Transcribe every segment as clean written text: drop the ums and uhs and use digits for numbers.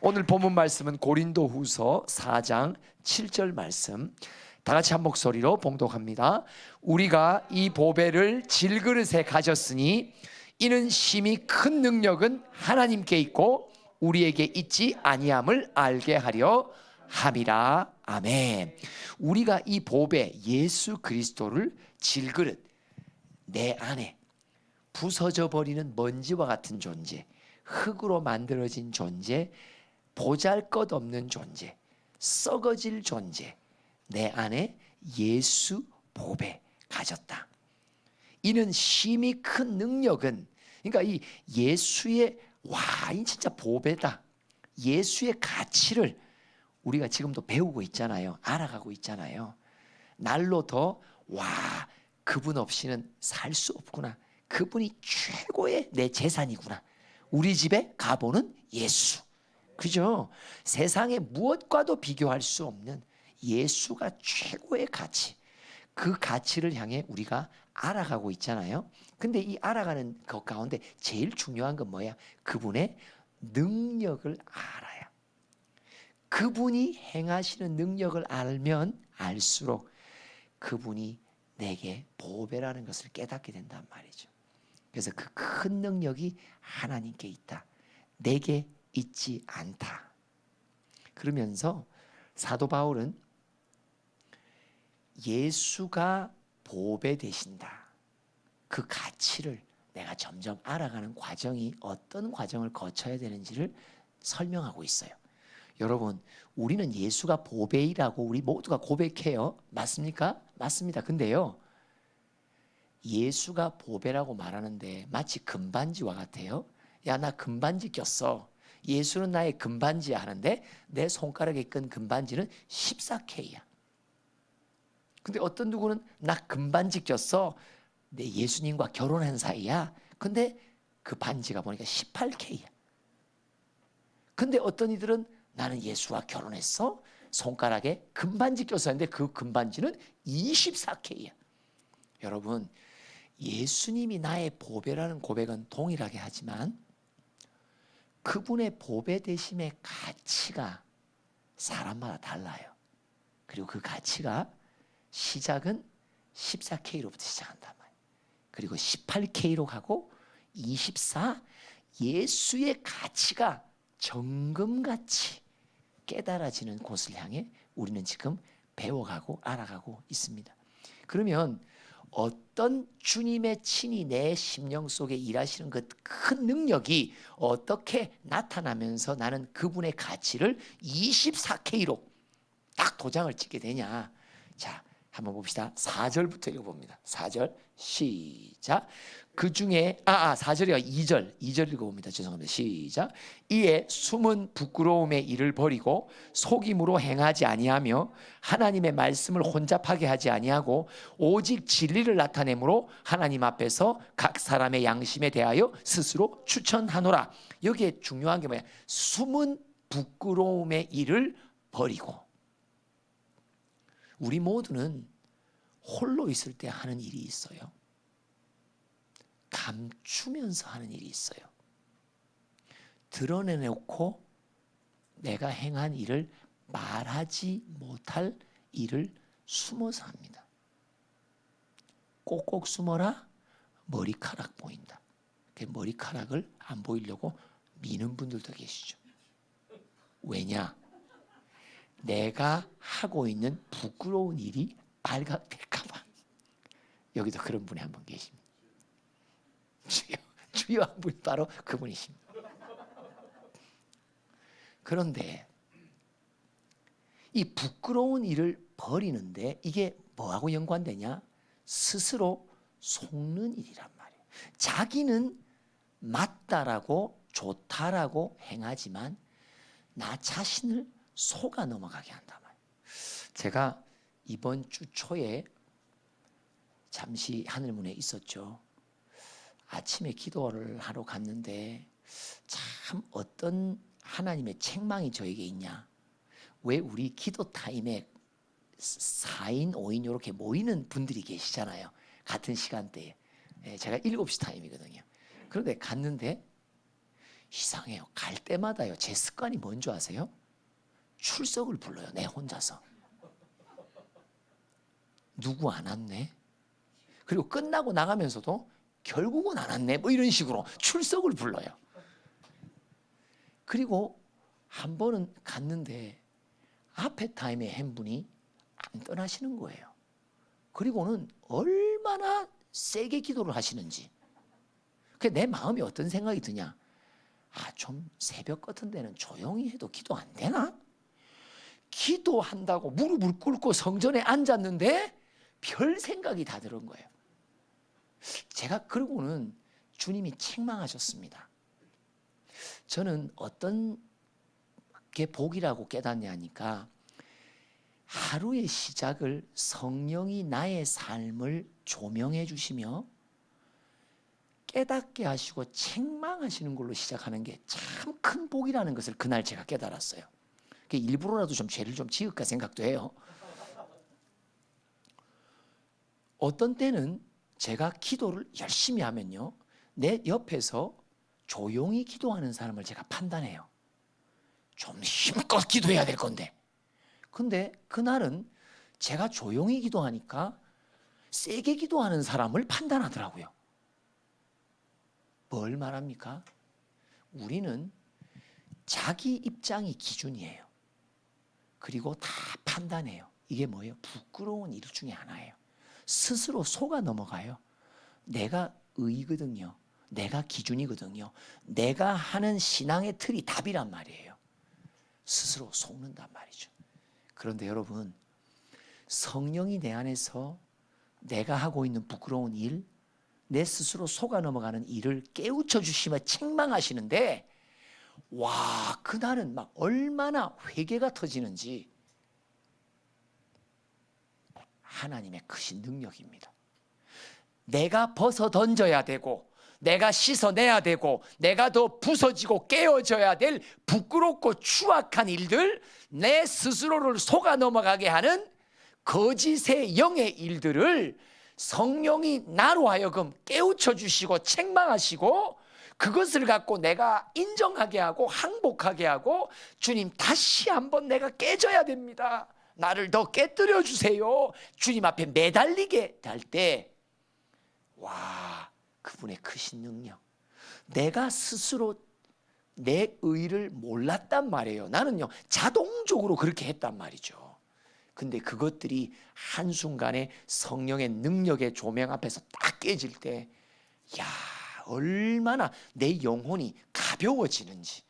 오늘 본문 말씀은 고린도후서 4장 7절 말씀, 다 같이 한 목소리로 봉독합니다. 우리가 이 보배를 질그릇에 가졌으니 이는 심히 큰 능력은 하나님께 있고 우리에게 있지 아니함을 알게 하려 함이라. 아멘. 우리가 이 보배 예수 그리스도를 질그릇, 내 안에 부서져 버리는 먼지와 같은 존재, 흙으로 만들어진 존재, 보잘것없는 존재, 썩어질 존재, 내 안에 예수 보배 가졌다. 이는 심히 큰 능력은, 그러니까 이 예수의, 와, 이 진짜 보배다, 예수의 가치를 우리가 지금도 배우고 있잖아요. 알아가고 있잖아요. 날로 더, 와, 그분 없이는 살 수 없구나, 그분이 최고의 내 재산이구나, 우리 집에 가보는 예수, 그죠? 세상의 무엇과도 비교할 수 없는 예수가 최고의 가치, 그 가치를 향해 우리가 알아가고 있잖아요. 근데 이 알아가는 것 가운데 제일 중요한 건 뭐야? 그분의 능력을 알아야. 그분이 행하시는 능력을 알면 알수록 그분이 내게 보배라는 것을 깨닫게 된단 말이죠. 그래서 그 큰 능력이 하나님께 있다, 내게 있지 않다. 그러면서 사도 바울은 예수가 보배 되신다, 그 가치를 내가 점점 알아가는 과정이 어떤 과정을 거쳐야 되는지를 설명하고 있어요. 여러분, 우리는 예수가 보배이라고 우리 모두가 고백해요. 맞습니까? 맞습니다. 근데요, 예수가 보배라고 말하는데 마치 금반지와 같아요. 야, 나 금반지 꼈어, 예수는 나의 금반지야 하는데 내 손가락에 끈 금반지는 14K야. 근데 어떤 누구는 나 금반지 꼈어, 내 예수님과 결혼한 사이야, 근데 그 반지가 보니까 18K야. 근데 어떤 이들은 나는 예수와 결혼했어, 손가락에 금반지 껴서 했는데 그 금반지는 24K야. 여러분, 예수님이 나의 보배라는 고백은 동일하게 하지만 그분의 보배 되심의 가치가 사람마다 달라요. 그리고 그 가치가 시작은 14K로부터 시작한단 말이에요. 그리고 18K로 가고 24, 예수의 가치가 정금같이 깨달아지는 곳을 향해 우리는 지금 배워가고 알아가고 있습니다. 그러면 어떤 주님의 친히 내 심령 속에 일하시는 그 큰 능력이 어떻게 나타나면서 나는 그분의 가치를 24K로 딱 도장을 찍게 되냐? 자, 한번 봅시다. 4절부터 읽어봅니다. 4절 시작. 그 중에 4절이가 2절 읽어봅니다. 죄송합니다. 시작. 이에 숨은 부끄러움의 일을 버리고 속임으로 행하지 아니하며 하나님의 말씀을 혼잡하게 하지 아니하고 오직 진리를 나타내므로 하나님 앞에서 각 사람의 양심에 대하여 스스로 추천하노라. 여기에 중요한 게 뭐야? 숨은 부끄러움의 일을 버리고. 우리 모두는 홀로 있을 때 하는 일이 있어요. 감추면서 하는 일이 있어요. 드러내놓고 내가 행한 일을 말하지 못할 일을 숨어서 합니다. 꼭꼭 숨어라, 머리카락 보인다. 그 머리카락을 안 보이려고 미는 분들도 계시죠. 왜냐? 내가 하고 있는 부끄러운 일이 발각될까봐. 여기도 그런 분이 한 분 계십니다. 주여 한 분이 바로 그분이십니다. 그런데 이 부끄러운 일을 버리는데 이게 뭐하고 연관되냐? 스스로 속는 일이란 말이에요. 자기는 맞다라고 좋다라고 행하지만 나 자신을 속아 넘어가게 한단 말이에요. 제가 이번 주 초에 잠시 하늘문에 있었죠. 아침에 기도를 하러 갔는데 참 어떤 하나님의 책망이 저에게 있냐. 왜 우리 기도 타임에 4인 5인 이렇게 모이는 분들이 계시잖아요. 같은 시간대에. 제가 7시 타임이거든요. 그런데 갔는데 이상해요. 갈 때마다요. 제 습관이 뭔지 아세요? 출석을 불러요. 내 혼자서. 누구 안 왔네? 그리고 끝나고 나가면서도 결국은 안 왔네? 뭐 이런 식으로 출석을 불러요. 그리고 한 번은 갔는데 앞에 타임에 한 분이 안 떠나시는 거예요. 그리고는 얼마나 세게 기도를 하시는지. 내 마음이 어떤 생각이 드냐? 좀 새벽 같은 데는 조용히 해도 기도 안 되나? 기도한다고 무릎을 꿇고 성전에 앉았는데 별 생각이 다 들은 거예요. 제가 그러고는 주님이 책망하셨습니다. 저는 어떤 게 복이라고 깨닫냐니까 하루의 시작을 성령이 나의 삶을 조명해 주시며 깨닫게 하시고 책망하시는 걸로 시작하는 게 참 큰 복이라는 것을 그날 제가 깨달았어요. 일부러라도 좀 죄를 좀 지을까 생각도 해요. 어떤 때는 제가 기도를 열심히 하면요, 내 옆에서 조용히 기도하는 사람을 제가 판단해요. 좀 힘껏 기도해야 될 건데. 근데 그날은 제가 조용히 기도하니까 세게 기도하는 사람을 판단하더라고요. 뭘 말합니까? 우리는 자기 입장이 기준이에요. 그리고 다 판단해요. 이게 뭐예요? 부끄러운 일 중에 하나예요. 스스로 속아 넘어가요. 내가 의거든요. 내가 기준이거든요. 내가 하는 신앙의 틀이 답이란 말이에요. 스스로 속는단 말이죠. 그런데 여러분, 성령이 내 안에서 내가 하고 있는 부끄러운 일, 내 스스로 속아 넘어가는 일을 깨우쳐 주시며 책망하시는데, 와, 그날은 막 얼마나 회개가 터지는지. 하나님의 크신 능력입니다. 내가 벗어 던져야 되고, 내가 씻어내야 되고, 내가 더 부서지고 깨어져야 될 부끄럽고 추악한 일들, 내 스스로를 속아 넘어가게 하는 거짓의 영의 일들을 성령이 나로 하여금 깨우쳐 주시고 책망하시고, 그것을 갖고 내가 인정하게 하고 항복하게 하고, 주님 다시 한번 내가 깨져야 됩니다. 나를 더 깨뜨려 주세요. 주님 앞에 매달리게 할 때, 와, 그분의 크신 능력. 내가 스스로 내 의를 몰랐단 말이에요. 나는요, 자동적으로 그렇게 했단 말이죠. 근데 그것들이 한순간에 성령의 능력의 조명 앞에서 딱 깨질 때, 야, 얼마나 내 영혼이 가벼워지는지.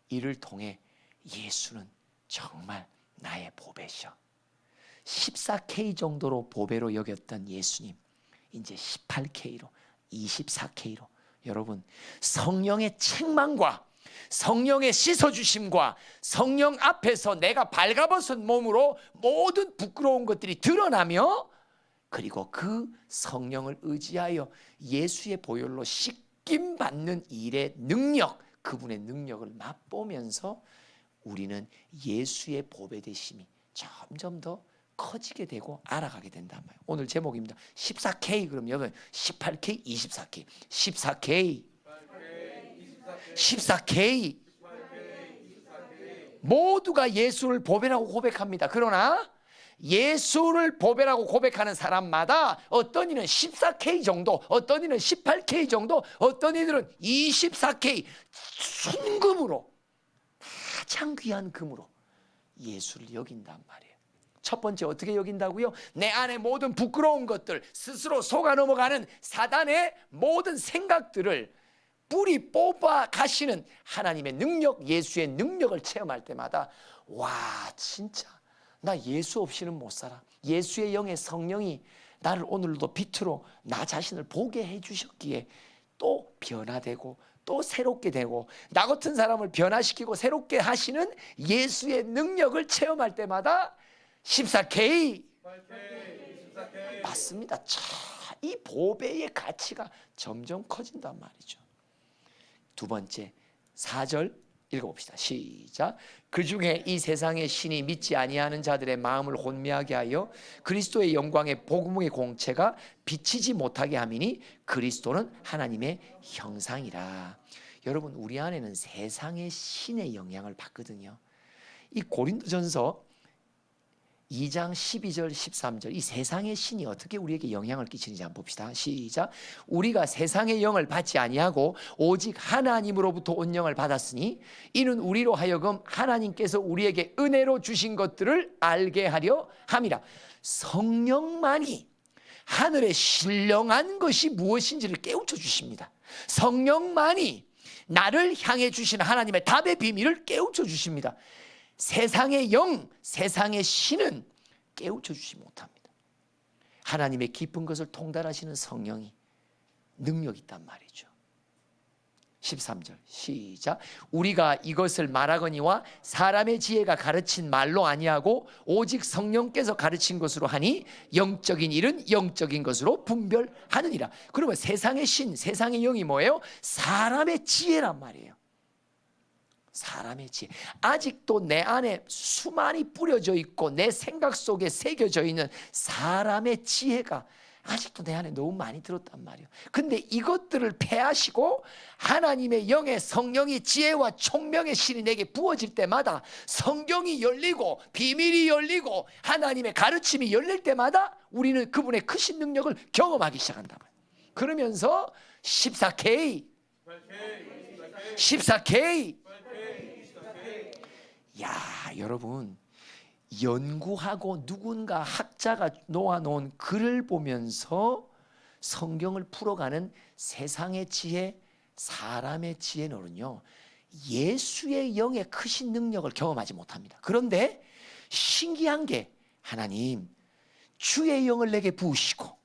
이를 통해 예수는 정말 나의 보배셔. 14K 정도로 보배로 여겼던 예수님, 이제 18K로, 24K로. 여러분, 성령의 책망과 성령의 씻어주심과 성령 앞에서 내가 발가벗은 몸으로 모든 부끄러운 것들이 드러나며, 그리고 그 성령을 의지하여 예수의 보혈로 씻김 받는 일의 능력, 그분의 능력을 맛보면서 우리는 예수의 보배 되심이 점점 더 커지게 되고 알아가게 된단 말이에요. 오늘 제목입니다. 14K. 그럼 여러분 18K, 24K, 14K, 14K. 모두가 예수를 보배라고 고백합니다. 그러나 예수를 보배라고 고백하는 사람마다 어떤 이는 14K 정도, 어떤 이는 18K 정도, 어떤 이들은 24K 순금으로, 가장 귀한 금으로 예수를 여긴단 말이에요. 첫 번째 어떻게 여긴다고요? 내 안에 모든 부끄러운 것들, 스스로 속아 넘어가는 사단의 모든 생각들을 뿌리 뽑아 가시는 하나님의 능력, 예수의 능력을 체험할 때마다, 와, 진짜 나 예수 없이는 못 살아. 예수의 영의 성령이 나를 오늘도 빛으로 나 자신을 보게 해주셨기에 또 변화되고 또 새롭게 되고, 나 같은 사람을 변화시키고 새롭게 하시는 예수의 능력을 체험할 때마다 14K, 14K. 맞습니다. 이 보배의 가치가 점점 커진단 말이죠. 두 번째, 4절 읽어봅시다. 시작. 그중에 이 세상의 신이 믿지 아니하는 자들의 마음을 혼미하게 하여 그리스도의 영광의 복음의 공체가 비치지 못하게 함이니 그리스도는 하나님의 형상이라. 여러분, 우리 안에는 세상의 신의 영향을 받거든요. 이 고린도전서 2장 12절 13절, 이 세상의 신이 어떻게 우리에게 영향을 끼치는지 한번 봅시다. 시작. 우리가 세상의 영을 받지 아니하고 오직 하나님으로부터 온 영을 받았으니 이는 우리로 하여금 하나님께서 우리에게 은혜로 주신 것들을 알게 하려 함이라. 성령만이 하늘에 신령한 것이 무엇인지를 깨우쳐 주십니다. 성령만이 나를 향해 주신 하나님의 답의 비밀을 깨우쳐 주십니다. 세상의 영, 세상의 신은 깨우쳐 주지 못합니다. 하나님의 깊은 것을 통달하시는 성령이 능력이 있단 말이죠. 13절 시작. 우리가 이것을 말하거니와 사람의 지혜가 가르친 말로 아니하고 오직 성령께서 가르친 것으로 하니 영적인 일은 영적인 것으로 분별하느니라. 그러면 세상의 신, 세상의 영이 뭐예요? 사람의 지혜란 말이에요. 사람의 지혜. 아직도 내 안에 수많이 뿌려져 있고 내 생각 속에 새겨져 있는 사람의 지혜가 아직도 내 안에 너무 많이 들었단 말이에요. 근데 이것들을 폐하시고 하나님의 영의 성령이 지혜와 총명의 신이 내게 부어질 때마다 성경이 열리고 비밀이 열리고 하나님의 가르침이 열릴 때마다 우리는 그분의 크신 능력을 경험하기 시작한다. 그러면서 14K 야, 여러분, 연구하고 누군가 학자가 놓아놓은 글을 보면서 성경을 풀어가는 세상의 지혜, 사람의 지혜는요, 예수의 영의 크신 능력을 경험하지 못합니다. 그런데 신기한 게 하나님 주의 영을 내게 부으시고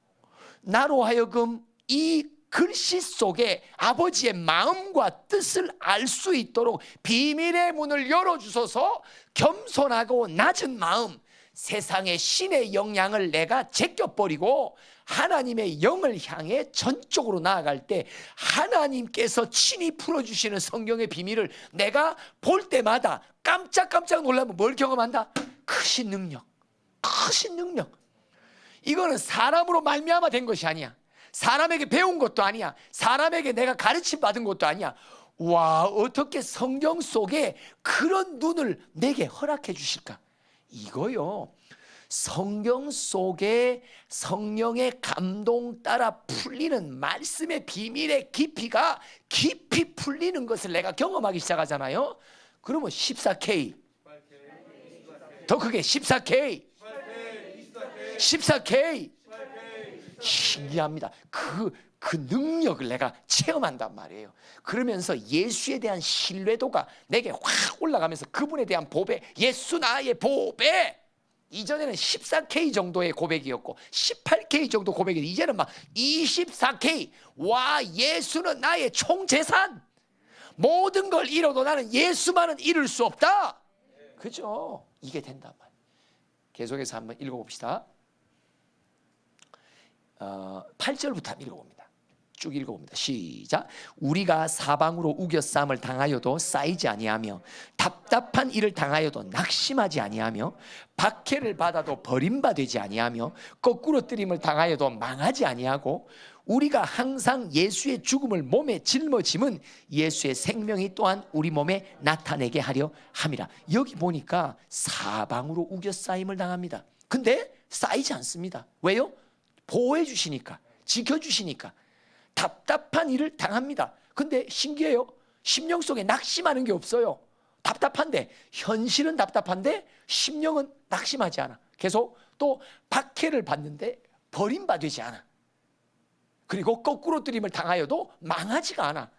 나로 하여금 이 글씨 속에 아버지의 마음과 뜻을 알 수 있도록 비밀의 문을 열어주소서. 겸손하고 낮은 마음, 세상의 신의 영향을 내가 제껴버리고 하나님의 영을 향해 전적으로 나아갈 때 하나님께서 친히 풀어주시는 성경의 비밀을 내가 볼 때마다 깜짝깜짝 놀라면 뭘 경험한다? 크신 능력, 크신 능력. 이거는 사람으로 말미암아 된 것이 아니야. 사람에게 배운 것도 아니야. 사람에게 내가 가르침 받은 것도 아니야. 와, 어떻게 성경 속에 그런 눈을 내게 허락해 주실까? 이거요, 성경 속에 성령의 감동 따라 풀리는 말씀의 비밀의 깊이가 깊이 풀리는 것을 내가 경험하기 시작하잖아요. 그러면 14K, 더 크게 14K, 14K. 신기합니다. 그 능력을 내가 체험한단 말이에요. 그러면서 예수에 대한 신뢰도가 내게 확 올라가면서 그분에 대한 보배, 예수 나의 보배. 이전에는 14K 정도의 고백이었고 18K 정도 고백이, 이제는 막 24K. 와, 예수는 나의 총재산. 모든 걸 잃어도 나는 예수만은 잃을 수 없다. 그죠? 이게 된단 말이에요. 계속해서 한번 읽어봅시다. 8절부터 한번 읽어봅니다. 쭉 읽어봅니다. 시작. 우리가 사방으로 우겨쌈을 당하여도 쌓이지 아니하며 답답한 일을 당하여도 낙심하지 아니하며 박해를 받아도 버림받지 아니하며 거꾸로 뜨림을 당하여도 망하지 아니하고 우리가 항상 예수의 죽음을 몸에 짊어짐은 예수의 생명이 또한 우리 몸에 나타내게 하려 함이라. 여기 보니까 사방으로 우겨싸임을 당합니다. 근데 쌓이지 않습니다. 왜요? 보호해 주시니까, 지켜주시니까. 답답한 일을 당합니다. 근데 신기해요. 심령 속에 낙심하는 게 없어요. 답답한데, 현실은 답답한데 심령은 낙심하지 않아. 계속 또 박해를 받는데 버림받지 않아. 그리고 거꾸로 뜨림을 당하여도 망하지가 않아.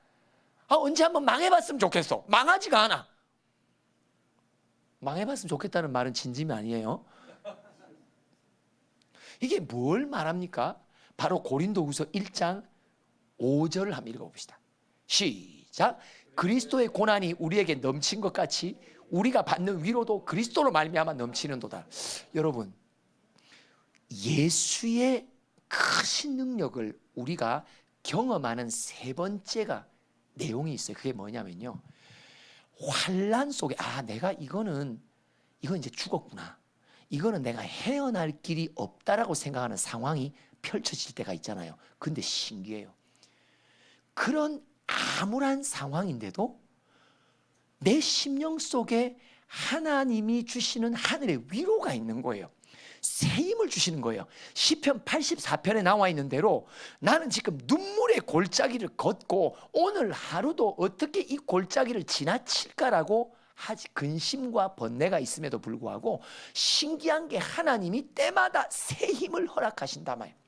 언제 한번 망해봤으면 좋겠어. 망하지가 않아. 망해봤으면 좋겠다는 말은 진심이 아니에요. 이게 뭘 말합니까? 바로 고린도후서 1장 5절을 한번 읽어봅시다. 시작. 그리스도의 고난이 우리에게 넘친 것 같이 우리가 받는 위로도 그리스도로 말미암아 넘치는도다. 여러분, 예수의 크신 능력을 우리가 경험하는 세 번째가 내용이 있어요. 그게 뭐냐면요, 환난 속에 내가 이건 이제 죽었구나, 이거는 내가 헤어날 길이 없다라고 생각하는 상황이 펼쳐질 때가 있잖아요. 근데 신기해요. 그런 암울한 상황인데도 내 심령 속에 하나님이 주시는 하늘의 위로가 있는 거예요. 새 힘을 주시는 거예요. 시편 84편에 나와 있는 대로 나는 지금 눈물의 골짜기를 걷고 오늘 하루도 어떻게 이 골짜기를 지나칠까라고 하지 근심과 번뇌가 있음에도 불구하고 신기한 게 하나님이 때마다 새 힘을 허락하신단 말이에요.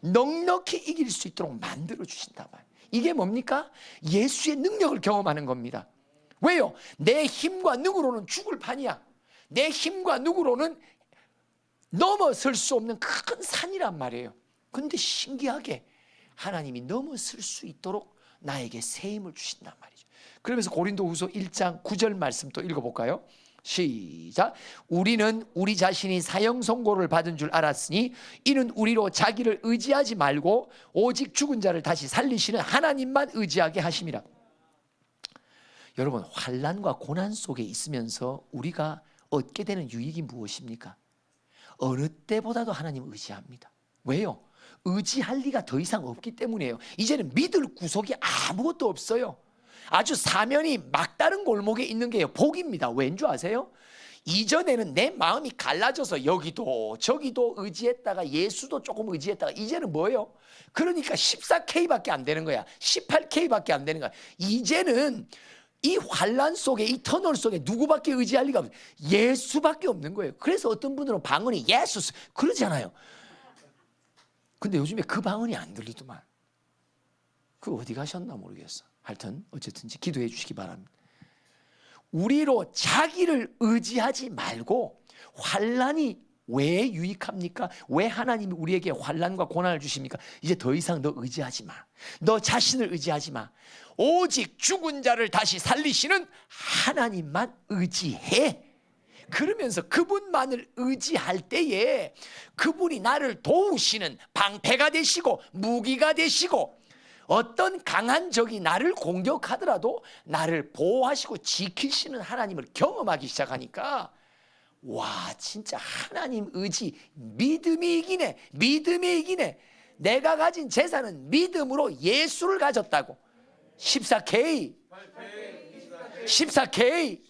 넉넉히 이길 수 있도록 만들어 주신단 말이에요. 이게 뭡니까? 예수의 능력을 경험하는 겁니다. 왜요? 내 힘과 능으로는 죽을 판이야. 내 힘과 능으로는 넘어설 수 없는 큰 산이란 말이에요. 근데 신기하게 하나님이 넘어설 수 있도록 나에게 새 힘을 주신단 말이죠. 그러면서 고린도후서 1장 9절 말씀 또 읽어볼까요? 시작. 우리는 우리 자신이 사형 선고를 받은 줄 알았으니 이는 우리로 자기를 의지하지 말고 오직 죽은 자를 다시 살리시는 하나님만 의지하게 하심이라. 여러분, 환난과 고난 속에 있으면서 우리가 얻게 되는 유익이 무엇입니까? 어느 때보다도 하나님을 의지합니다. 왜요? 의지할 리가 더 이상 없기 때문이에요. 이제는 믿을 구석이 아무것도 없어요. 아주 사면이 막다른 골목에 있는 게 복입니다. 왠 줄 아세요? 이전에는 내 마음이 갈라져서 여기도 저기도 의지했다가 예수도 조금 의지했다가 이제는 뭐예요? 그러니까 14K밖에 안 되는 거야. 18K밖에 안 되는 거야. 이제는 이 환란 속에 이 터널 속에 누구밖에 의지할 리가 없어요. 예수밖에 없는 거예요. 그래서 어떤 분들은 방언이 예수 그러잖아요. 근데 요즘에 그 방언이 안 들리더만. 그 어디 가셨나 모르겠어. 하여튼 어쨌든지 기도해 주시기 바랍니다. 우리로 자기를 의지하지 말고 환란이 왜 유익합니까? 왜 하나님이 우리에게 환란과 고난을 주십니까? 이제 더 이상 너 의지하지 마. 너 자신을 의지하지 마. 오직 죽은 자를 다시 살리시는 하나님만 의지해. 그러면서 그분만을 의지할 때에 그분이 나를 도우시는 방패가 되시고 무기가 되시고 어떤 강한 적이 나를 공격하더라도 나를 보호하시고 지키시는 하나님을 경험하기 시작하니까 와, 진짜 하나님 의지, 믿음이 이기네. 믿음이 이기네. 내가 가진 재산은 믿음으로 예수를 가졌다고. 14K 14K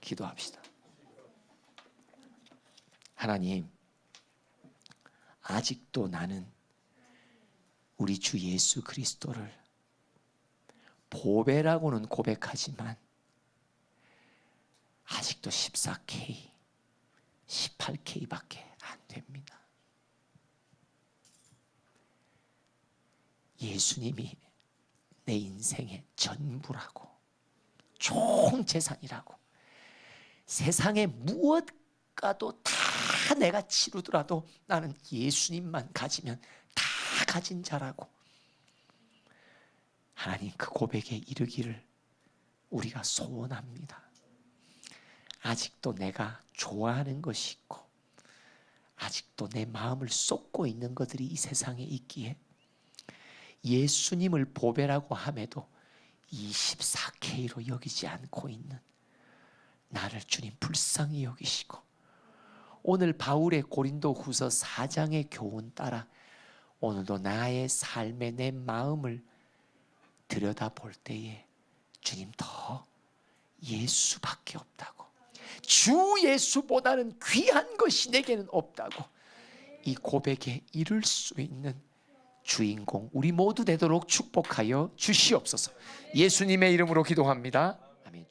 기도합시다. 하나님, 아직도 나는 우리 주 예수 그리스도를 보배라고는 고백하지만 아직도 14K, 18K밖에 안 됩니다. 예수님이 내 인생의 전부라고, 총 재산이라고, 세상의 무엇과도 다 내가 치르더라도 나는 예수님만 가지면 다 가진 자라고. 하나님, 그 고백에 이르기를 우리가 소원합니다. 아직도 내가 좋아하는 것이 있고 아직도 내 마음을 쏟고 있는 것들이 이 세상에 있기에 예수님을 보배라고 함에도 24K로 여기지 않고 있는 나를 주님 불쌍히 여기시고 오늘 바울의 고린도후서 4장의 교훈 따라 오늘도 나의 삶의 내 마음을 들여다볼 때에 주님 더 예수밖에 없다고, 주 예수보다는 귀한 것이 내게는 없다고 이 고백에 이를 수 있는 주인공 우리 모두 되도록 축복하여 주시옵소서. 예수님의 이름으로 기도합니다. 아멘.